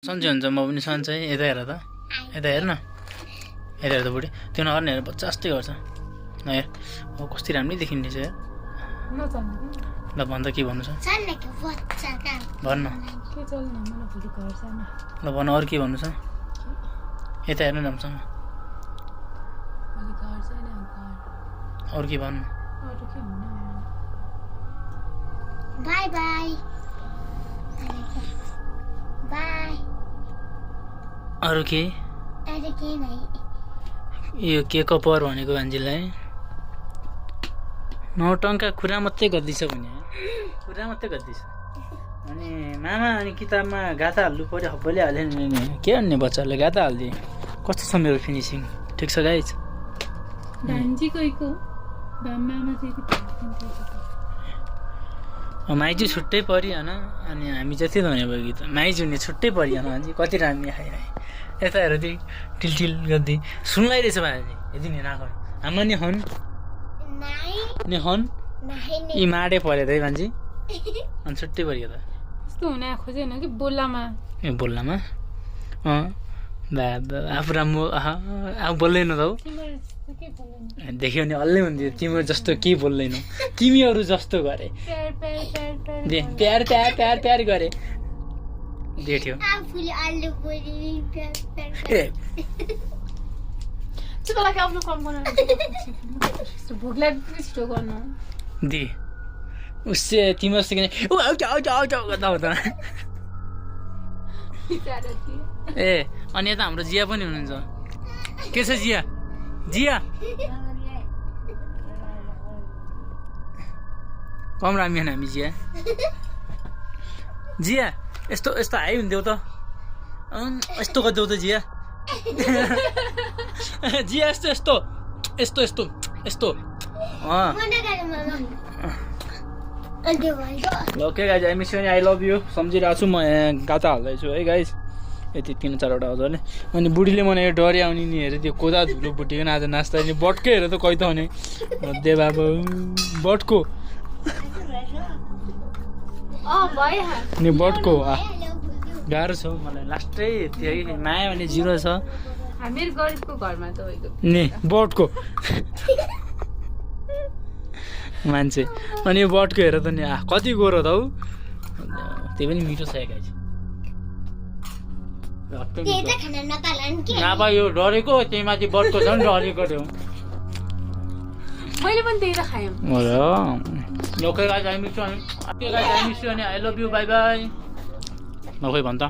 सन्चै हुन्छ म पनि सन्चै यता हेर त यता हेर न यता हेर त बुढी त्यो नगर्ने हेर बच्चा जस्तै गर्छ हेर अब कस्तो राम्रै देखिने छ ल भन त के भन्नु छ भन्न ल भन अरू के भन्नु छ यता हेर्नु राम्रोसँग अरू के भन्नु बाई बाई बाई अरू के यो के कपर भनेको मान्छेलाई नौटङ्का कुरा मात्रै गर्दैछ भने कुरा मात्रै गर्दैछ अनि मामा अनि किताबमा गाथा हाल्नु पऱ्यो हब्बैले हाल्यो नि के भन्ने बच्चाहरूले गाथा हालिदिए कस्तो छ मेरो फिनिसिङ ठिक छ गाइज माइजू छुट्टै परिहान अनि हामी जति भने भयो गीत माइजू नि छुट्टै परिहान भने कति राम्रो खाइ यता हेर त्यो टिलटिल गर्दै सुनलाई रहेछ भाइ यदि नि राख हाम्रो नि हन नि हन यी माडे पऱ्यो त है मान्छे अनि छुट्टै पऱ्यो त यस्तो हुन खोजेन कि बोल्लामा ए बोल्लामा आफू राम्रो आफू बोल्दैन त हौ देख्यो भने अल्लै हुन्थ्यो तिम्रो जस्तो केही बोल्दैनौ तिमीहरू जस्तो गरे प्यार प्यार प्यार प्यार गरे देख्यो दि उससे तिम्रो जस्तो किन गर्दा हुँदैन ए अनि यता हाम्रो जिया पनि हुनुहुन्छ के छ जिया जिया कम रामिएन हामी जिया जिया यस्तो यस्तो हाई हुन्थ्यौ त यस्तो गरिदेऊ त जिया जिया यस्तो यस्तो यस्तो यस्तो यस्तो okay guys I miss you I love you सम्झिरहेको छु म यहाँ गाता हाल्दैछु है गाइज यति 3-4वटा आउँछ भने अनि बुढीले मलाई डरे आउने नि हेरे त्यो कोदा धुलो बुटिकन आज नास्ता नि बटकै हेर त कहीँ त हुने दे बाबु बटको नि बटको गाह्रो छ मलाई लास्टै त्यही माया भने 0 छ हामीहरु गरिबको घरमा त होइको नि बटको मान्छे अनि यो बटको हेर त नि कति गोरो त हौ त्यही पनि मिठो छ गाइस नापा यो डरेको त्यही माथि बटको झन् डरेको थियो मैले पनि त्यही त खाएँ लोके गाइस आई मिस यु अनि I love you bye bye नखै भन त